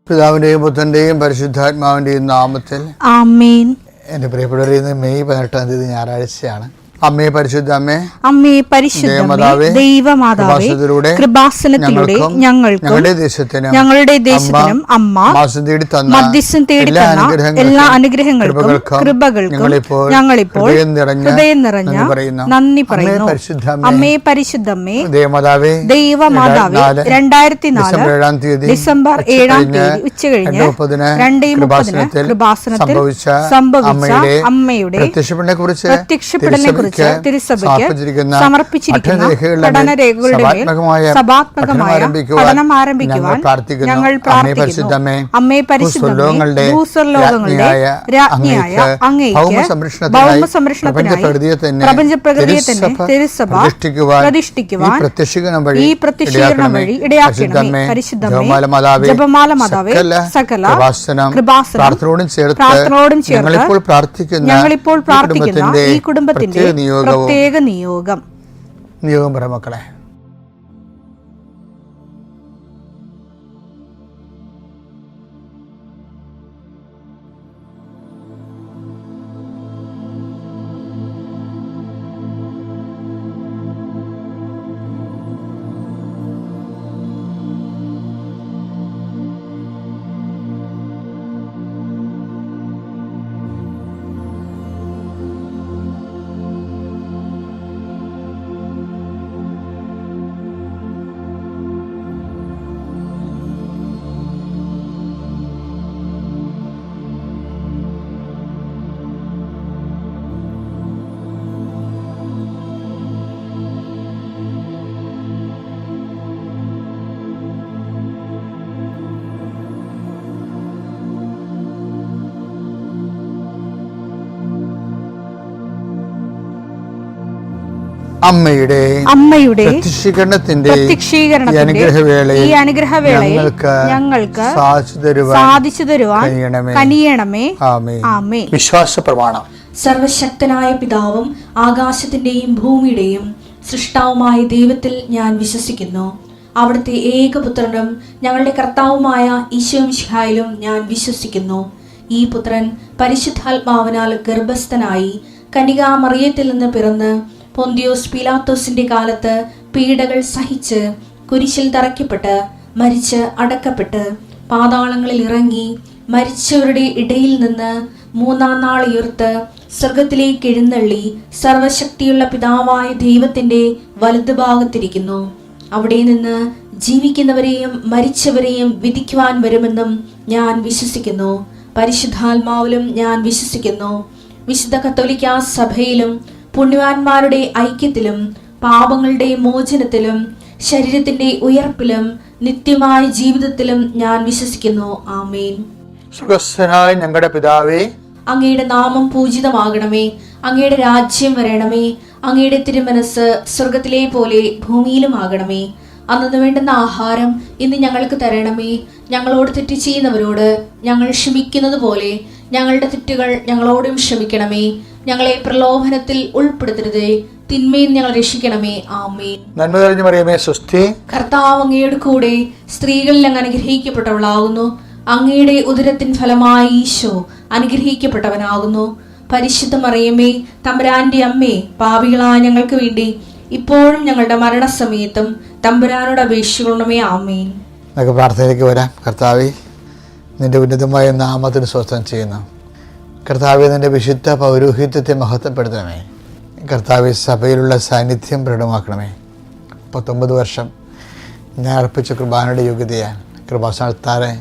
പിതാവിന്റെയും പുത്രന്റെയും പരിശുദ്ധാത്മാവിന്റെയും നാമത്തിൽ ആമേൻ. എൻ്റെ പ്രിയപ്പെട്ടവരെ, ഇന്ന് മെയ് 18 ഞായറാഴ്ചയാണ്. അമ്മേ പരിശുദ്ധ അമ്മേ, അമ്മേ പരിശുദ്ധ ദൈവമാതാവേ, കൃപാസനത്തിലൂടെ ഞങ്ങൾക്കും ഞങ്ങളുടെ ദേശത്തിനും അമ്മ മധ്യസ്ഥം തേടി തന്ന എല്ലാ അനുഗ്രഹങ്ങൾക്കും കൃപകൾക്കും ഞങ്ങളിപ്പോൾ ഹൃദയം നിറഞ്ഞ നന്ദി പറയുന്നു. അമ്മേ പരിശുദ്ധമ്മേ ദൈവമാതാവേ, 2004 ഡിസംബർ 7 ഉച്ചകഴിഞ്ഞ് 2:30 കൃപാസനത്തിൽ സംഭവിച്ച അമ്മയുടെ പ്രത്യക്ഷപ്പെടലിനെ കുറിച്ച് തിരുസഭയ്ക്ക് സമർപ്പിച്ചിരിക്കുന്ന പഠനരേഖകളുടെ മേൽ സഭാത്മകമായ പഠനം ആരംഭിക്കുവാൻ ഞങ്ങൾ പ്രാർത്ഥിക്കുന്നു. അമ്മേ പരിശുദ്ധമേ, ഭൂസ്വർലോകങ്ങളുടെ രാജ്ഞിയായ അങ്ങേയ്ക്ക് ഭൗമസംരക്ഷണത്തിനായി പ്രപഞ്ചപ്രകൃതിയെ തന്നെ തിരുസഭ പ്രതിഷ്ഠിക്കുവാൻ ഈ പ്രത്യക്ഷീകരണം വഴി ഇടയാക്കണമേ. പരിശുദ്ധമേ, ജപമാല മാതാവേ, സകല കൃപാസനം പ്രാർത്ഥനയോടും ചേർത്ത് ഞങ്ങളിപ്പോൾ പ്രാർത്ഥിക്കുന്ന ഈ കുടുംബത്തിന്റെ പ്രത്യേക നിയോഗം പറ മക്കളെ. അമ്മയുടെ പ്രത്യക്ഷീകരണത്തിന്റെ ഈ അനുഗ്രഹവേളയിൽ ഞങ്ങൾക്ക് സാധിച്ചു തരുവാൻ കനിയണമേ. ആമേൻ. വിശ്വാസ പ്രമാണം. സർവശക്തനായ പിതാവും ആകാശത്തിന്റെയും ഭൂമിയുടെയും സൃഷ്ടാവുമായ ദൈവത്തിൽ ഞാൻ വിശ്വസിക്കുന്നു. അവിടുത്തെ ഏകപുത്രനും ഞങ്ങളുടെ കർത്താവുമായ ഈശോ മിശിഹായിലും ഞാൻ വിശ്വസിക്കുന്നു. ഈ പുത്രൻ പരിശുദ്ധാത്മാവിനാൽ ഗർഭസ്ഥനായി കന്യകാമറിയത്തിൽ നിന്ന് പിറന്ന് പൊന്തിയോസ് പീലാത്തോസിന്റെ കാലത്ത് പീഡകൾ സഹിച്ച് കുരിശിൽ തറയ്ക്കപ്പെട്ട് മരിച്ച് അടക്കപ്പെട്ട് പാതാളങ്ങളിൽ ഇറങ്ങി മരിച്ചവരുടെ ഇടയിൽ നിന്ന് 3-ാം നാൾ ഉയർത്ത് സ്വർഗത്തിലേക്ക് എഴുന്നള്ളി സർവശക്തിയുള്ള പിതാവായ ദൈവത്തിന്റെ വലതുഭാഗത്തിരിക്കുന്നു. അവിടെ നിന്ന് ജീവിക്കുന്നവരെയും മരിച്ചവരെയും വിധിക്കുവാൻ വരുമെന്നും ഞാൻ വിശ്വസിക്കുന്നു. പരിശുദ്ധാത്മാവിലും ഞാൻ വിശ്വസിക്കുന്നു. വിശുദ്ധ കത്തോലിക്കാ സഭയിലും പുണ്യവാന്മാരുടെ ഐക്യത്തിലും പാപങ്ങളുടെ മോചനത്തിലും ശരീരത്തിന്റെ ഉയർപ്പിലും നിത്യമായ ജീവിതത്തിലും ഞാൻ വിശ്വസിക്കുന്നു. ആമേൻ. സുഖസ്ഥനായ ഞങ്ങളുടെ പിതാവേ, അങ്ങയുടെ നാമം പൂജിതമാകണമേ. അങ്ങയുടെ രാജ്യം വരണമേ. അങ്ങയുടെ തിരുമനസ് സ്വർഗത്തിലെ പോലെ ഭൂമിയിലും ആകണമേ. അന്നു വേണ്ടുന്ന ആഹാരം ഇന്ന് ഞങ്ങൾക്ക് തരണമേ. ഞങ്ങളോട് തെറ്റ് ചെയ്യുന്നവരോട് ഞങ്ങൾ ക്ഷമിക്കുന്നത് പോലെ ഞങ്ങളുടെ തെറ്റുകൾ ഞങ്ങളോടും ക്ഷമിക്കണമേ. ഞങ്ങളെ പ്രലോഭനത്തിൽ ഉൾപ്പെടുത്തരുതേ, തിന്മയിൽ ഞങ്ങൾ രക്ഷിക്കണമേ. ആമേൻ. നന്മ നിറഞ്ഞ മറിയമേ, സ്വസ്തി. കർത്താവ് അങ്ങയുടെ കൂടെ സ്ത്രീകളിൽ അങ്ങ് അനുഗ്രഹിക്കപ്പെട്ടവളാകുന്നു. അങ്ങയുടെ ഉദരത്തിൻ ഫലമായി ഈശോ അനുഗ്രഹിക്കപ്പെട്ടവനാകുന്നു. പരിശുദ്ധ മറിയമേ, തമ്പുരാന്റെ അമ്മേ, പാപികളായ ഞങ്ങൾക്ക് വേണ്ടി ഇപ്പോഴും ഞങ്ങളുടെ മരണസമയത്തും തമ്പുരാനോട് അപേക്ഷിക്കണമേ. ആമേൻ. നമുക്ക് പ്രാർത്ഥനയിലേക്ക് വരാം. കർത്താവേ, നിന്റെ ഉന്നതമായ നാമത്തിന് സ്വസ്ഥം ചെയ്യുന്നു. കർത്താവെ, നിന്റെ വിശുദ്ധ പൗരോഹിത്യത്തെ മഹത്വപ്പെടുത്തണമേ. കർത്താവെ, സഭയിലുള്ള സാന്നിധ്യം പ്രകടമാക്കണമേ. 19 വർഷം ഞാൻ അർപ്പിച്ച കൃപാനയുടെ യോഗ്യതയാൽ കൃപാസനത്താറെ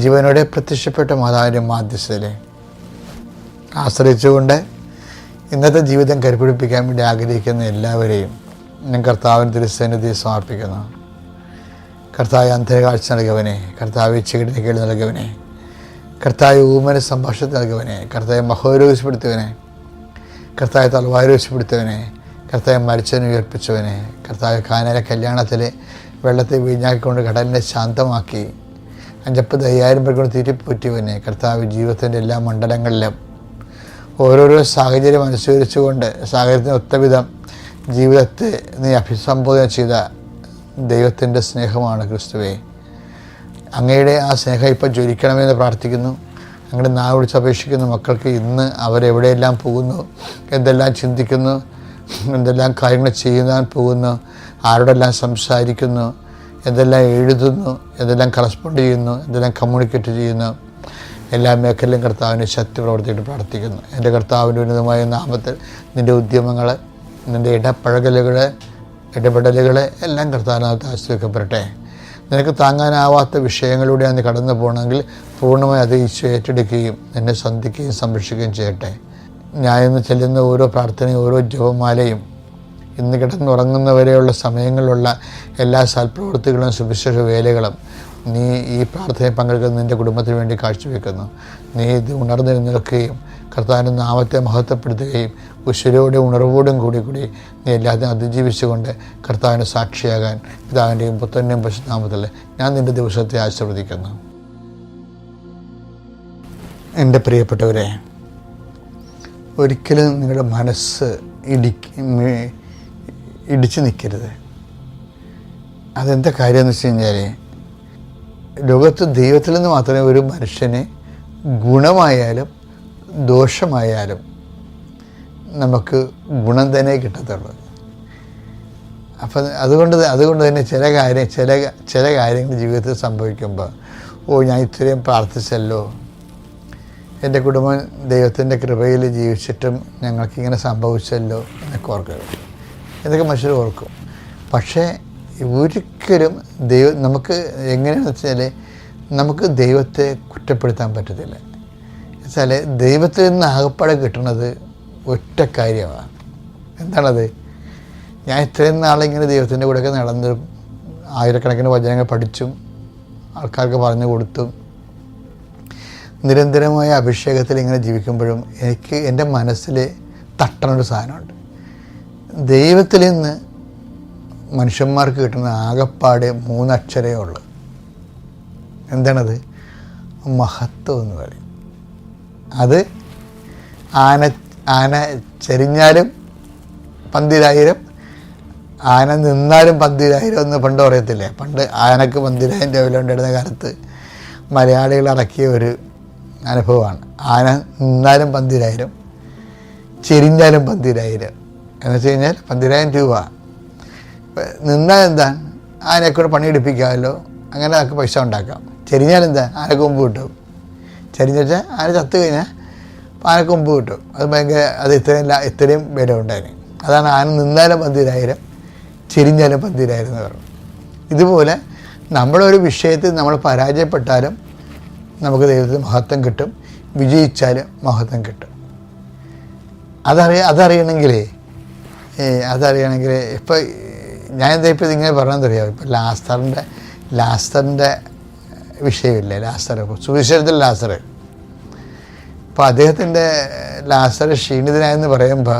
ജീവനോടെ പ്രത്യക്ഷപ്പെട്ട മാതാവിൻ്റെ മാധ്യസ്ഥതയെ ആശ്രയിച്ചുകൊണ്ട് ഇന്നത്തെ ജീവിതം കരുപിടിപ്പിക്കാൻ വേണ്ടി ആഗ്രഹിക്കുന്ന എല്ലാവരെയും ഞാൻ കർത്താവിന് തിരുസന്നിധി സമർപ്പിക്കുന്നു. കർത്താവ് അന്ധകാഴ്ച നൽകിയവനെ, കർത്താവ് ചെകിടിന് കേട് നൽകിയവനെ, കർത്താവ് ഊമന സംഭാഷണത്തിൽ നൽകിയവനെ, കർത്താവ് മഹോരോഗപ്പെടുത്തിയവനെ, കർത്താവ് തലവാരോഗപ്പെടുത്തിയവനെ, കർത്താവ് മരിച്ചവനെ ഉയർപ്പിച്ചവനെ, കർത്താവ് കാനാല കല്യാണത്തിൽ വെള്ളത്തെ വീഞ്ഞാക്കിക്കൊണ്ട് കടലിനെ ശാന്തമാക്കി 50,000 പേർ കൊണ്ട് തീറ്റിപ്പൂറ്റിയവനെ, കർത്താവ് ജീവിതത്തിൻ്റെ എല്ലാ മണ്ഡലങ്ങളിലും ഓരോരോ സാഹചര്യം അനുസരിച്ചുകൊണ്ട് സാഹചര്യത്തിന് ഒത്തവിധം ജീവിതത്തെ നീ അഭിസംബോധന ചെയ്ത ദൈവത്തിൻ്റെ സ്നേഹമാണ് ക്രിസ്തുവേ. അങ്ങയുടെ ആ സ്നേഹം ഇപ്പം ജ്വലിക്കണമെന്ന് പ്രാർത്ഥിക്കുന്നു. അങ്ങയുടെ നാവ് വിളിച്ച് അപേക്ഷിക്കുന്നു മക്കൾക്ക് ഇന്ന് അവരെവിടെയെല്ലാം പോകുന്നു, എന്തെല്ലാം ചിന്തിക്കുന്നു, എന്തെല്ലാം കാര്യങ്ങൾ ചെയ്യുവാൻ പോകുന്നു, ആരോടെല്ലാം സംസാരിക്കുന്നു, എന്തെല്ലാം എഴുതുന്നു, എന്തെല്ലാം കറസ്പോണ്ട് ചെയ്യുന്നു, എന്തെല്ലാം കമ്മ്യൂണിക്കേറ്റ് ചെയ്യുന്നു, എല്ലാ മേഖലയിലും കർത്താവിൻ്റെ ശക്തി പ്രവർത്തിയിട്ട് പ്രാർത്ഥിക്കുന്നു. എൻ്റെ കർത്താവിൻ്റെ ഉന്നതമായ നാമത്തിൽ നിൻ്റെ ഉദ്യമങ്ങൾ, നിൻ്റെ ഇടപെടലുകൾ എല്ലാം കർത്താവിനകത്ത് ആശ്രയിക്കപ്പെടട്ടെ. നിനക്ക് താങ്ങാനാവാത്ത വിഷയങ്ങളിലൂടെ അന്ന് കടന്നു പോകണമെങ്കിൽ പൂർണ്ണമായി അത് ഈശോ ഏറ്റെടുക്കുകയും നിന്നെ സന്ധിക്കുകയും സംരക്ഷിക്കുകയും ചെയ്യട്ടെ. ഞാൻ ഇന്ന് ചെല്ലുന്ന ഓരോ പ്രാർത്ഥനയും ഓരോ ജപമാലയും ഇന്ന് കിടന്നുറങ്ങുന്നവരെയുള്ള സമയങ്ങളിലുള്ള എല്ലാ സൽപ്രവൃത്തികളും സുവിശേഷ വേലകളും നീ ഈ പ്രാർത്ഥനയിൽ പങ്കെടുക്കുന്ന നിൻ്റെ കുടുംബത്തിന് വേണ്ടി കാഴ്ചവെക്കുന്നു. നീ ഇത് ഉണർന്നെഴുന്നേൽക്കുകയും കർത്താവിൻ്റെ നാമത്തെ മഹത്വപ്പെടുത്തുകയും ഉശിരോടെ ഉണർവോടും കൂടി നീ എല്ലാത്തിനും അതിജീവിച്ചുകൊണ്ട് കർത്താവിന് സാക്ഷിയാകാൻ പിതാവിൻ്റെയും പുത്രൻ്റെയും പരിശുദ്ധനാമത്തിൽ ഞാൻ നിൻ്റെ ദിവസത്തെ ആശീർവദിക്കുന്നു. എൻ്റെ പ്രിയപ്പെട്ടവരെ, ഒരിക്കലും നിങ്ങളുടെ മനസ്സ് ഇടിച്ചു നിൽക്കരുത്. അതെന്താ കാര്യമെന്ന് വെച്ച് കഴിഞ്ഞാൽ, ലോകത്ത് ദൈവത്തിൽ നിന്ന് മാത്രമേ ഒരു മനുഷ്യന് ഗുണമായാലും ദോഷമായാലും നമുക്ക് ഗുണം തന്നെ കിട്ടത്തുള്ളൂ. അപ്പം അതുകൊണ്ട് തന്നെ ചില കാര്യങ്ങൾ ജീവിതത്തിൽ സംഭവിക്കുമ്പോൾ ഞാൻ ഇത്രയും പ്രാർത്ഥിച്ചല്ലോ, എൻ്റെ കുടുംബം ദൈവത്തിൻ്റെ കൃപയിൽ ജീവിച്ചിട്ടും ഞങ്ങൾക്കിങ്ങനെ സംഭവിച്ചല്ലോ എന്നൊക്കെ ഓർക്കരുത്. ഇതൊക്കെ മനുഷ്യർ ഓർക്കും. പക്ഷേ ഒരിക്കലും നമുക്ക് എങ്ങനെയാണെന്ന് വെച്ചാൽ നമുക്ക് ദൈവത്തെ കുറ്റപ്പെടുത്താൻ പറ്റത്തില്ല. വെച്ചാൽ ദൈവത്തിൽ നിന്ന് ആകപ്പാടെ കിട്ടുന്നത് ഒറ്റ കാര്യമാണ്. എന്താണത്? ഞാൻ ഇത്രയും നാളിങ്ങനെ ദൈവത്തിൻ്റെ കൂടെയൊക്കെ നടന്ന് ആയിരക്കണക്കിന് വചനങ്ങൾ പഠിച്ചും ആൾക്കാർക്ക് പറഞ്ഞു കൊടുത്തും നിരന്തരമായ അഭിഷേകത്തിൽ ഇങ്ങനെ ജീവിക്കുമ്പോഴും എനിക്ക് എൻ്റെ മനസ്സിൽ തട്ടണൊരു സാധനമുണ്ട്. ദൈവത്തിൽ നിന്ന് മനുഷ്യന്മാർക്ക് കിട്ടുന്ന ആകപ്പാടെ 3 അക്ഷരമേ ഉള്ളൂ. എന്താണത്? മഹത്വം എന്ന് പറയും. അത് ആന ചെരിഞ്ഞാലും 12000, ആന നിന്നാലും 12000 എന്ന് പണ്ട് പറയത്തില്ലേ? പണ്ട് ആനക്ക് 12000 വില ഉണ്ടായിരുന്ന കാലത്ത് മലയാളികൾ ഇറക്കിയ ഒരു അനുഭവമാണ്. ആന നിന്നാലും 12000, ചെരിഞ്ഞാലും 12000 എന്ന് വെച്ച് കഴിഞ്ഞാൽ 12000 രൂപ. നിന്നാൽ എന്താ? ആനയെക്കൂടെ പണിയെടുപ്പിക്കാമല്ലോ, അങ്ങനെ നമുക്ക് പൈസ ഉണ്ടാക്കാം. ചെരിഞ്ഞാൽ എന്താ? ആനക്കൊമ്പ് കിട്ടും. ചെരിഞ്ഞു വെച്ചാൽ ആന ചത്തു കഴിഞ്ഞാൽ ആനക്കൊമ്പ് കിട്ടും. അത് ഭയങ്കര ഇത്രയും വില ഉണ്ടായിരുന്നു. അതാണ് ആന നിന്നാലും 12000, ചെരിഞ്ഞാലും 12000 എന്ന് പറഞ്ഞു. ഇതുപോലെ നമ്മളൊരു വിഷയത്തിൽ നമ്മൾ പരാജയപ്പെട്ടാലും നമുക്ക് ദൈവത്തിന് മഹത്വം കിട്ടും, വിജയിച്ചാലും മഹത്വം കിട്ടും. അതറിയണമെങ്കിൽ ഇപ്പോൾ ഞാനെന്താ ഇപ്പോൾ ഇതിങ്ങനെ പറഞ്ഞതെന്നറിയാം. ഇപ്പോൾ ലാസറിൻ്റെ വിഷയമില്ലേ? ലാസർ, സുവിശേഷത്തിൽ ലാസർ. അപ്പോൾ അദ്ദേഹത്തിൻ്റെ ലാസർ ക്ഷീണിതനായെന്ന് പറയുമ്പോൾ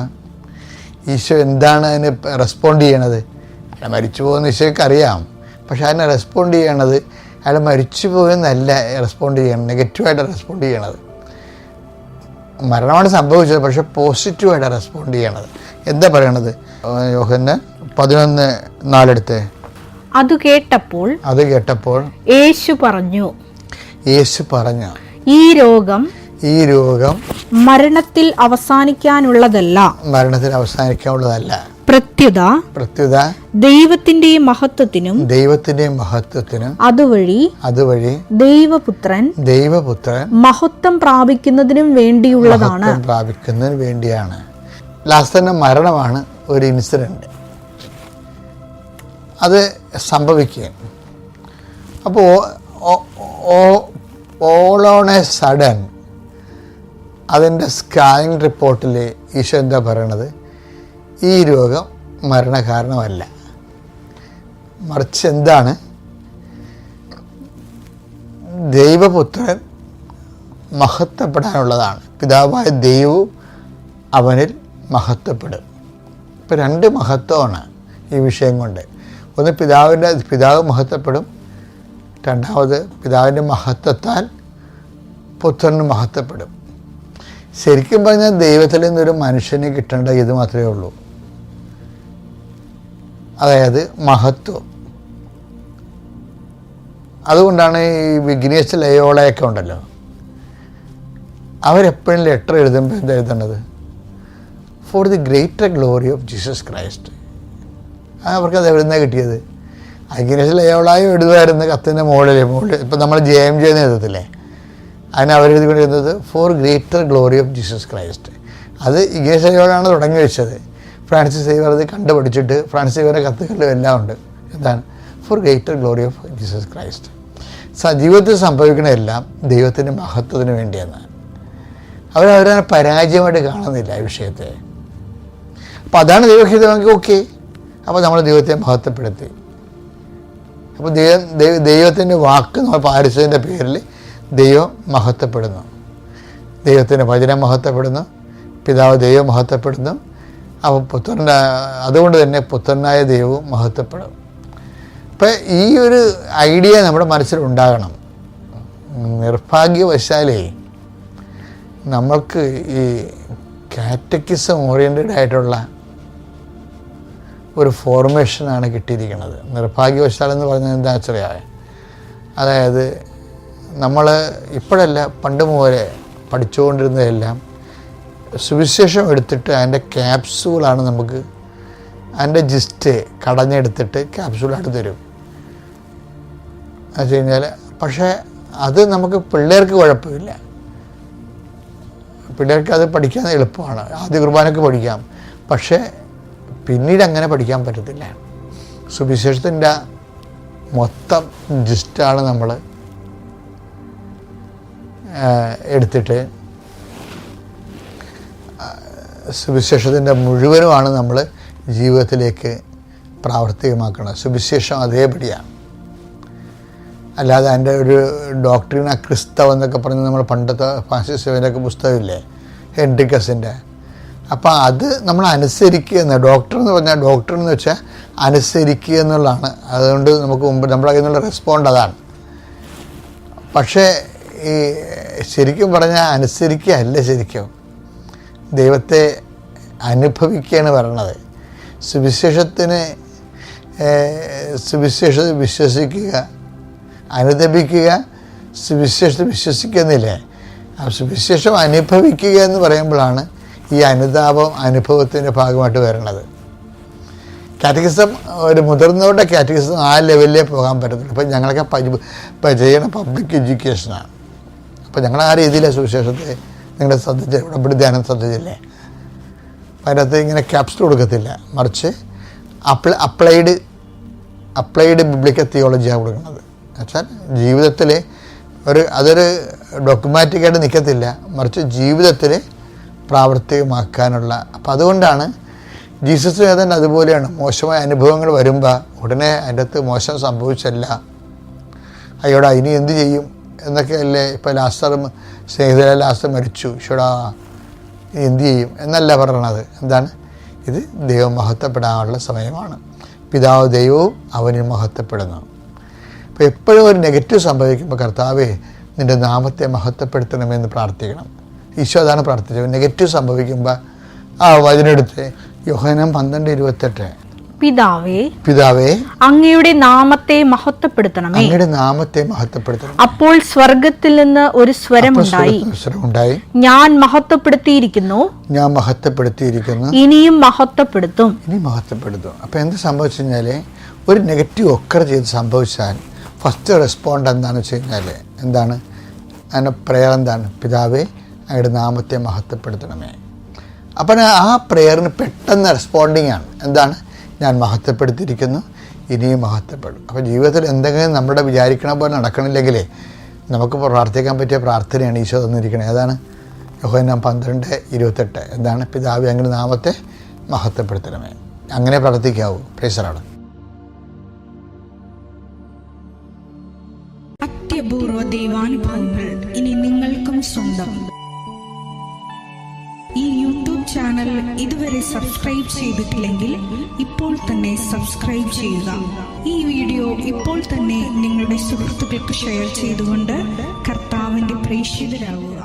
ഈശോ എന്താണ് അതിന് റെസ്പോണ്ട് ചെയ്യണത്? അയാൾ മരിച്ചു പോകുന്ന ഈശോയ്ക്ക് അറിയാം. പക്ഷെ അതിനെ റെസ്പോണ്ട് ചെയ്യണത് അയാൾ മരിച്ചു പോകുന്നല്ല റെസ്പോണ്ട് ചെയ്യണം, നെഗറ്റീവായിട്ട് റെസ്പോണ്ട് ചെയ്യണത്. മരണമാണ് സംഭവിച്ചത്, പക്ഷെ പോസിറ്റീവായിട്ട് റെസ്പോണ്ട് ചെയ്യണത്. എന്താ പറയണത്? യോഹന്നാൻ 11:4 അത് കേട്ടപ്പോൾ യേശു പറഞ്ഞു, ഈ രോഗം മരണത്തിൽ അവസാനിക്കാനുള്ളതല്ല. പ്രത്യുത ദൈവത്തിന്റെ മഹത്വത്തിനും അതുവഴി ദൈവപുത്രൻ മഹത്വം പ്രാപിക്കുന്നതിനും വേണ്ടിയുള്ളതാണ്. ലാസറിന്റെ മരണമാണ് ഒരു ഇൻസിഡന്റ്. അത് സംഭവിക്കുകയാണ്. അപ്പോൾ ഓൾ ഓൺ എ സഡൻ അതിൻ്റെ സ്കാനിങ് റിപ്പോർട്ടിൽ ഈശോ എന്താ പറയണത്? ഈ രോഗം മരണകാരണമല്ല, മറിച്ച് എന്താണ്? ദൈവപുത്രൻ മഹത്വപ്പെടാനുള്ളതാണ്. പിതാവായ ദൈവവും അവനിൽ മഹത്വപ്പെടും. ഇപ്പം 2 മഹത്വമാണ് ഈ വിഷയം കൊണ്ട്. ഒന്ന്, പിതാവ് മഹത്വപ്പെടും. രണ്ടാമത്, പിതാവിൻ്റെ മഹത്വത്താൽ പുത്രന് മഹത്വപ്പെടും. ശരിക്കും പറഞ്ഞാൽ ദൈവത്തിൽ നിന്നൊരു മനുഷ്യന് കിട്ടേണ്ട ഇത് മാത്രമേ ഉള്ളൂ, അതായത് മഹത്വം. അതുകൊണ്ടാണ് ഈ വിഗ്നേസ് ലയോളയൊക്കെ ഉണ്ടല്ലോ, അവരെപ്പോഴും ലെറ്റർ എഴുതുമ്പോൾ എന്താ എഴുതേണ്ടത്? For the greater glory of Jesus Christ. അവർക്കത് എവിടുന്നാണ് കിട്ടിയത്? വിഗ്നേസ് ലയോളായും എഴുതുമായിരുന്നു കത്തിൻ്റെ മുകളിൽ ഇപ്പം നമ്മൾ JMJ എന്ന് എഴുതത്തില്ലേ, അതിന് അവരെഴുതിക്കൊണ്ടിരുന്നത് for greater glory of Jesus Christ. അത് വിഗ്നേസ് ലയോളാണ് തുടങ്ങി വെച്ചത്. ഫ്രാൻസിസ് സേവ്യർ അത് കണ്ടുപഠിച്ചിട്ട് ഫ്രാൻസിസ് സേവ്യറുടെ കത്തുകളിലും എല്ലാം ഉണ്ട്. എന്താണ്? For greater glory of Jesus Christ. ജീവിതത്തിൽ സംഭവിക്കുന്നതെല്ലാം ദൈവത്തിൻ്റെ മഹത്വത്തിന് വേണ്ടിയാണ്. അവരവരെ പരാജയമായിട്ട് കാണുന്നില്ല ഈ വിഷയത്തെ. അപ്പോൾ അതാണ് ദൈവഹിതമെങ്കിൽ ഓക്കെ, അപ്പോൾ നമ്മൾ ദൈവത്തെ മഹത്വപ്പെടുത്തി. അപ്പോൾ ദൈവത്തിൻ്റെ വാക്ക് നമ്മൾ പാലിച്ചതിൻ്റെ പേരിൽ ദൈവം മഹത്വപ്പെടുന്നു, ദൈവത്തിൻ്റെ വചനം മഹത്വപ്പെടുന്നു, പിതാവ് ദൈവം മഹത്വപ്പെടുന്നു. അപ്പോൾ അതുകൊണ്ട് തന്നെ പുത്രനായ ദൈവവും മഹത്വപ്പെടും. അപ്പം ഈ ഒരു ഐഡിയ നമ്മുടെ മനസ്സിലുണ്ടാകണം. നിർഭാഗ്യവശാലേ നമ്മൾക്ക് ഈ കാറ്റക്കിസം ഓറിയൻറ്റഡ് ആയിട്ടുള്ള ഒരു ഫോർമേഷനാണ് കിട്ടിയിരിക്കുന്നത്. നിർഭാഗ്യവശാലെന്ന് പറഞ്ഞാൽ എന്താ വെച്ചാൽ, അതായത് നമ്മൾ ഇപ്പോഴല്ല പണ്ട് മുതലേ പഠിച്ചുകൊണ്ടിരുന്നതെല്ലാം സുവിശേഷം എടുത്തിട്ട് അതിൻ്റെ ക്യാപ്സൂളാണ് നമുക്ക്, അതിൻ്റെ ജിസ്റ്റ് കടഞ്ഞെടുത്തിട്ട് ക്യാപ്സൂളായിട്ട് തരും. എന്ന് വെച്ച് കഴിഞ്ഞാൽ, പക്ഷേ അത് നമുക്ക് പിള്ളേർക്ക് കുഴപ്പമില്ല, പിള്ളേർക്ക് അത് പഠിക്കാൻ എളുപ്പമാണ്, ആദ്യ കുർബാനയ്ക്ക് പഠിക്കാം. പക്ഷേ പിന്നീട് അങ്ങനെ പഠിക്കാൻ പറ്റത്തില്ല. സുവിശേഷത്തിൻ്റെ മൊത്തം ജിസ്റ്റാണ് നമ്മൾ എടുത്തിട്ട്, സുവിശേഷത്തിൻ്റെ മുഴുവനുമാണ് നമ്മൾ ജീവിതത്തിലേക്ക് പ്രാവർത്തികമാക്കുന്നത്. സുവിശേഷം അതേപടിയാണ്. അല്ലാതെ അതിൻ്റെ ഒരു ഡോക്ട്രിന ക്രിസ്തവ് എന്നൊക്കെ പറഞ്ഞ് നമ്മൾ പണ്ടത്തെ ഫ്രാൻസിസ് സേവ്യറിൻ്റെയൊക്കെ പുസ്തകമില്ലേ, ഹെൻറിക്കസിൻ്റെ, അപ്പോൾ അത് നമ്മൾ അനുസരിക്കുക എന്ന ഡോക്ടർ എന്ന് പറഞ്ഞാൽ, ഡോക്ടർ എന്ന് വെച്ചാൽ അനുസരിക്കുക എന്നുള്ളതാണ്. അതുകൊണ്ട് നമുക്ക് മുമ്പ് നമ്മുടെ കയ്യിൽ നിന്നുള്ള റെസ്പോണ്ട് അതാണ്. പക്ഷേ ഈ ശരിക്കും പറഞ്ഞാൽ അനുസരിക്കുകയല്ല, ശരിക്കും ദൈവത്തെ അനുഭവിക്കുകയാണ് പറയണത്. സുവിശേഷത്തെ വിശ്വസിക്കുക, അനുദപിക്കുക, സുവിശേഷത്തെ വിശ്വസിക്കുന്നില്ലേ. ആ സുവിശേഷം അനുഭവിക്കുക എന്ന് പറയുമ്പോഴാണ് ഈ അനുതാപം അനുഭവത്തിൻ്റെ ഭാഗമായിട്ട് വരണത്. കാറ്റഗിസം ഒരു മുതിർന്നവരുടെ കാറ്റഗിസം ആ ലെവലിലേ പോകാൻ പറ്റത്തില്ല. അപ്പം ഞങ്ങളൊക്കെ ചെയ്യണം പബ്ലിക് എഡ്യൂക്കേഷനാണ്. അപ്പോൾ ഞങ്ങൾ ആ രീതിയിലാണ് സുവിശേഷത്തെ നിങ്ങളുടെ ശ്രദ്ധിച്ച ഇവിടെ ധ്യാനം ശ്രദ്ധിച്ചില്ലേ. അതിനകത്ത് ഇങ്ങനെ ക്യാപ്സ് കൊടുക്കത്തില്ല, മറിച്ച് അപ്ലൈഡ് ബിബ്ലിക്കൽ തിയോളജിയാണ് കൊടുക്കുന്നത്. എന്നുവെച്ചാൽ ജീവിതത്തിൽ അതൊരു ഡോക്യുമാറ്റിക്കായിട്ട് നിൽക്കത്തില്ല, മറിച്ച് ജീവിതത്തിൽ പ്രാവർത്തികമാക്കാനുള്ള. അപ്പം അതുകൊണ്ടാണ് ജീസസ് ഏതാണ്ട് അതുപോലെയാണ്. മോശമായ അനുഭവങ്ങൾ വരുമ്പോൾ ഉടനെ അതിൻ്റെ അകത്ത് മോശം സംഭവിച്ചല്ല, അയ്യോടാ ഇനി എന്ത് ചെയ്യും എന്നൊക്കെ അല്ലേ. ഇപ്പോൾ ലാസർ മരിച്ചു, ഈശോടാ എന്ത് ചെയ്യും എന്നല്ല പറയണത്. എന്താണ്? ഇത് ദൈവം മഹത്വപ്പെടാനുള്ള സമയമാണ്. പിതാവ് ദൈവവും അവനിൽ മഹത്വപ്പെടുന്നു. അപ്പോൾ എപ്പോഴും ഒരു നെഗറ്റീവ് സംഭവിക്കുമ്പോൾ കർത്താവേ നിൻ്റെ നാമത്തെ മഹത്വപ്പെടുത്തണമെന്ന് പ്രാർത്ഥിക്കണം. ഈശോ അതാണ് പ്രാർത്ഥിച്ചത്. നെഗറ്റീവ് സംഭവിക്കുമ്പോൾ ആ വചനെടുത്ത് യോഹന്നാൻ 12:28, പിതാവേ അങ്ങയുടെ നാമത്തെ മഹത്വപ്പെടുത്തണമേ, അങ്ങയുടെ നാമത്തെ മഹത്വപ്പെടുത്തണം. അപ്പോൾ സ്വർഗത്തിൽ നിന്ന് ഒരു സ്വരമുണ്ടായി, ഞാൻ മഹത്വപ്പെടുത്തിയിരിക്കുന്നു, ഇനിയും മഹത്വപ്പെടുത്തും. അപ്പോൾ എന്ത് സംഭവിച്ചു കഴിഞ്ഞാൽ, ഒരു നെഗറ്റീവ് ഒക്കർ ചെയ്ത് സംഭവിച്ചാൽ ഫസ്റ്റ് റെസ്പോണ്ട് എന്താണെന്ന് വെച്ച് കഴിഞ്ഞാൽ എന്താണ്? അതിൻ്റെ പ്രെയർ എന്താണ്? പിതാവേ അങ്ങയുടെ നാമത്തെ മഹത്വപ്പെടുത്തണമേ. അപ്പം ആ പ്രെയറിന് പെട്ടെന്ന് റെസ്പോണ്ടിങ് ആണ്. എന്താണ്? ഞാൻ മഹത്വപ്പെടുത്തിയിരിക്കുന്നു, ഇനിയും മഹത്വപ്പെടും. അപ്പോൾ ജീവിതത്തിൽ എന്തെങ്കിലും നമ്മുടെ വിചാരിക്കണ പോലെ നടക്കണില്ലെങ്കിലേ നമുക്ക് പ്രാർത്ഥിക്കാൻ പറ്റിയ പ്രാർത്ഥനയാണ് ഈശോ തന്നിരിക്കുന്നത്. ഏതാണ്? യോഹന്നാൻ 12:28. എന്താണ്? പിതാവേ അങ്ങയുടെ നാമത്തെ മഹത്വപ്പെടുത്തണമേ. അങ്ങനെ പ്രാർത്ഥിക്കാവൂ. Praise the Lord. അത്യപൂർവ ദൈവാനുഭവങ്ങൾ ഇനി നിങ്ങൾക്കും സ്വന്തം. ഈ യൂട്യൂബ് ചാനൽ ഇതുവരെ സബ്സ്ക്രൈബ് ചെയ്തിട്ടില്ലെങ്കിൽ ഇപ്പോൾ തന്നെ സബ്സ്ക്രൈബ് ചെയ്യുക. ഈ വീഡിയോ ഇപ്പോൾ തന്നെ നിങ്ങളുടെ സുഹൃത്തുക്കൾക്ക് ഷെയർ ചെയ്തുകൊണ്ട് കർത്താവിൻ്റെ പ്രേക്ഷിതരാകുക.